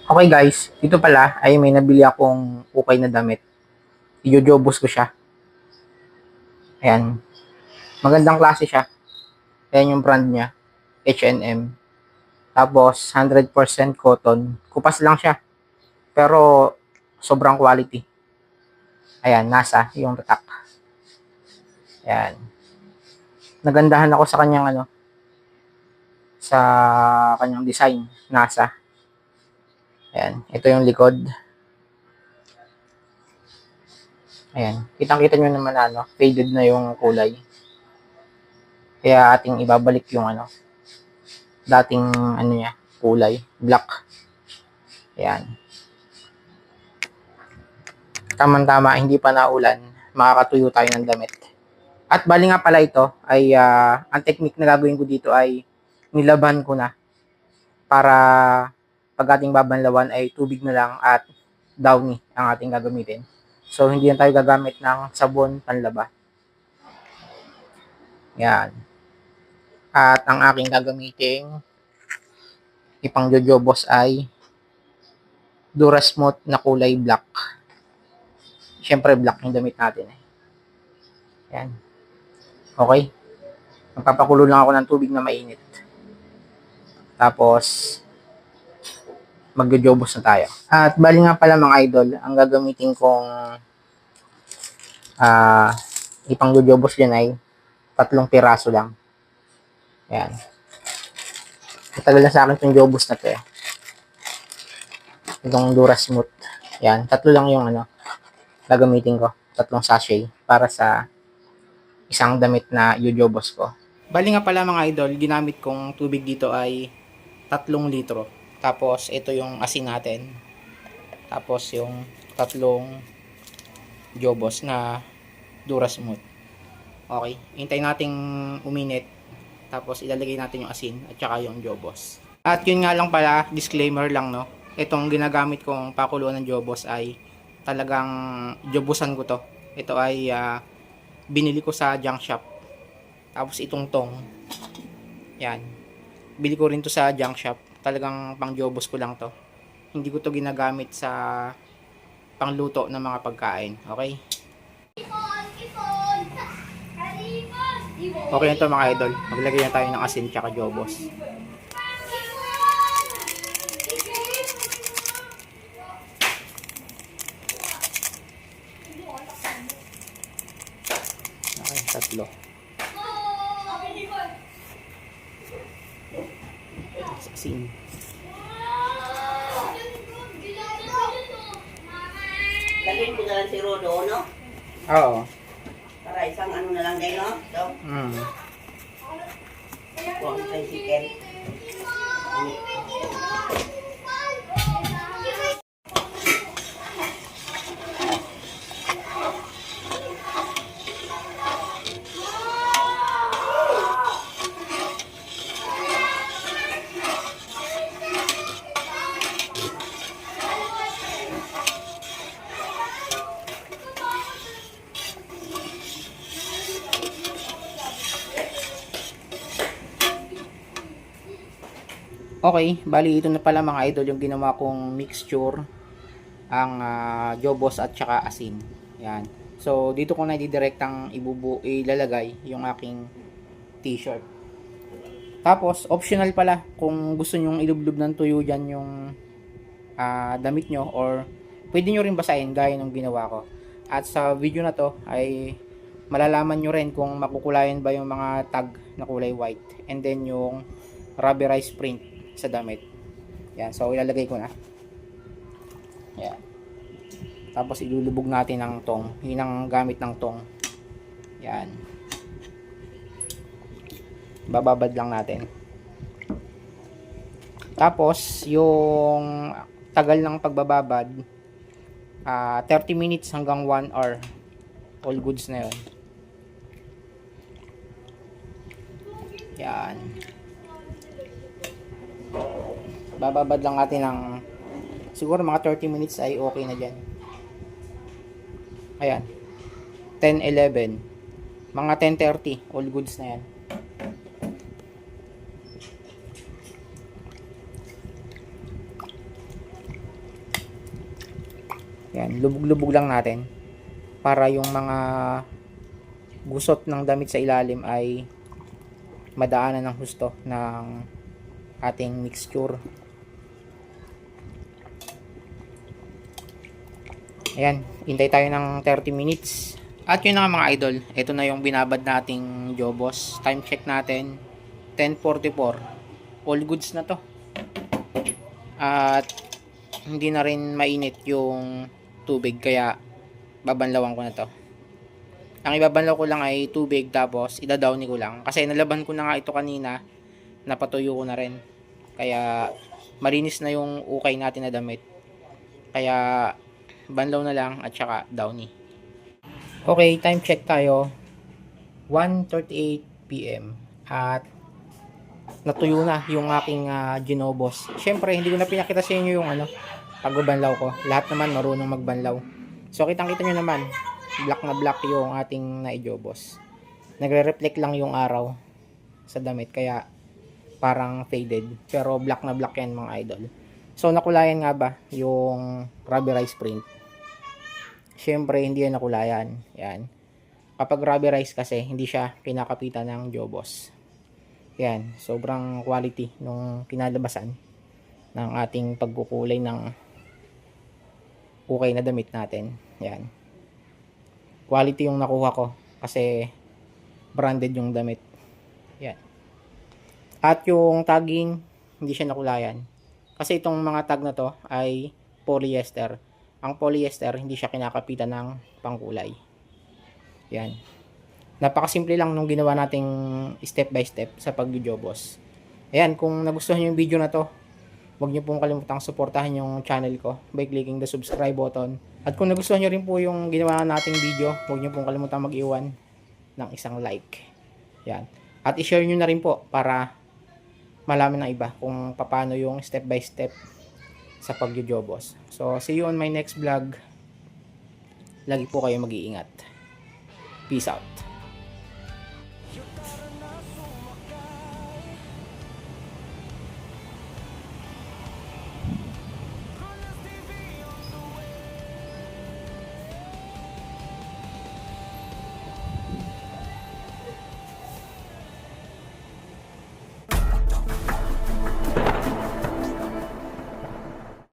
Okay guys, dito pala ay may nabili akong ukay na damit. Ijojobos ko siya. Ayan. Magandang klase siya. Ayan yung brand niya. H&M. Tapos 100% cotton. Kupas lang siya. Pero sobrang quality. Ayan, nasa yung tatak. Ayan. Nagandahan ako sa kanyang sa kanyang design. Nasa. Ayan. Ito yung likod. Ayan. Kitang-kita nyo naman faded na yung kulay. Kaya ating ibabalik yung dating niya, kulay, black. Ayan. Tama-tama, hindi pa naulan, makakatuyo tayo ng damit. At bali nga pala ito ay ang technique na gagawin ko dito ay nilaban ko na para pag ating babanlawan ay tubig na lang at downy ang ating gagamitin. So hindi na tayo gagamit ng sabon panlaba. Yan. At ang aking gagamiting ipang jojobos ay Durasmooth na kulay black. Siyempre black yung damit natin eh. Yan. Okay. Magpapakulo lang ako ng tubig na mainit. Tapos magjojobos na tayo. At bali nga pala mga idol, ang gagamitin kong ipang jojobos dyan ay 3 piraso lang. Ayan. Matagal na sa akin itong jobos na to eh. Itong Durasmooth. Ayan. 3 lang yung gagamitin ko. 3 sachet para sa isang damit na jojobos ko. Bali nga pala mga idol, ginamit kong tubig dito ay 3 litro. Tapos ito yung asin natin. Tapos yung 3 jobos na Durasmooth. Okay, hintayin nating uminit. Tapos ilalagay natin yung asin at saka yung jobos. At yun nga lang pala, disclaimer lang no. Itong ginagamit kong pakuluan ng jobos ay talagang jobosan ko to. Ito ay binili ko sa junk shop. Tapos itong tong. Yan. Bili ko rin to sa junk shop. Talagang pang jobos ko lang to. Hindi ko to ginagamit sa pangluto ng mga pagkain. Okay? Okay na to mga idol. Maglagay na tayo ng asin tsaka jobos. Okay, 3. Asin. Dalhin ko na lang si Rodo, no? Oo. Para isang na lang din, no? So, kuha ko tayo chicken. Okay, bali ito na pala mga idol yung ginawa kong mixture, ang jobos at saka asin. Yan. So dito ko na idirektang ilalagay yung aking t-shirt. Tapos optional pala kung gusto nyong ilublob ng tuyo dyan yung damit nyo, or pwede nyo rin basahin gaya ng ginawa ko. At sa video na to ay malalaman nyo rin kung makukulayan ba yung mga tag na kulay white, and then yung rubberized print sa damit. Yan, so ilalagay ko na. Yan. Tapos ilulubog natin ng tong. Yun ang gamit ng tong. Yan. Bababad lang natin. Tapos yung tagal ng pagbababad 30 minutes hanggang 1 hour. All goods na yun. Yan. Bababad lang natin ng siguro mga 30 minutes ay okay na dyan. Ayan. 10:11. Mga 10:30. All goods na yan. Yan, lubog-lubog lang natin para yung mga gusot ng damit sa ilalim ay madaanan ng husto ng ating mixture. Ayan, hintay tayo ng 30 minutes. At yun na nga mga idol, ito na yung binabad nating jobos. Time check natin, 10:44. All goods na to. At hindi na rin mainit yung tubig, kaya babanlawan ko na to. Ang ibabanlaw ko lang ay tubig, tapos idadowny ko lang. Kasi nalaban ko na nga ito kanina, napatuyo ko na rin. Kaya malinis na yung ukay natin na damit. Kaya banlaw na lang at saka downy. Okay, time check tayo. 1:38 PM. At natuyo na yung aking ginobos. Syempre, hindi ko na pinakita sa inyo yung pagbabanlaw ko. Lahat naman marunong magbanlaw. So, kitang-kita nyo naman, black na black yung ating naijobos. Nagre-reflect lang yung araw sa damit, kaya parang faded. Pero black na black yan mga idol. So, nakulayan nga ba yung rubberized print? Syempre, hindi yan nakulayan. Yan. Kapag rubberized kasi, hindi siya kinakapitan ng jobos. Yan. Sobrang quality nung kinalabasan ng ating pagkukulay ng ukay na damit natin. Yan. Quality yung nakuha ko kasi branded yung damit. Yan. At yung tagging, hindi siya nakulayan. Kasi itong mga tag na to ay polyester. Ang polyester, hindi siya kinakapitan ng pangkulay. Yan. Napakasimple lang nung ginawa nating step by step sa pagjojobos. Ayan, kung nagustuhan nyo yung video na to, huwag nyo pong kalimutang suportahan yung channel ko by clicking the subscribe button. At kung nagustuhan nyo rin po yung ginawa nating video, huwag nyo pong kalimutang mag-iwan ng isang like. Yan. At i-share nyo na rin po para malaman ng iba kung paano yung step by step sa pagjojobos. So, see you on my next vlog. Lagi po kayo mag-iingat. Peace out.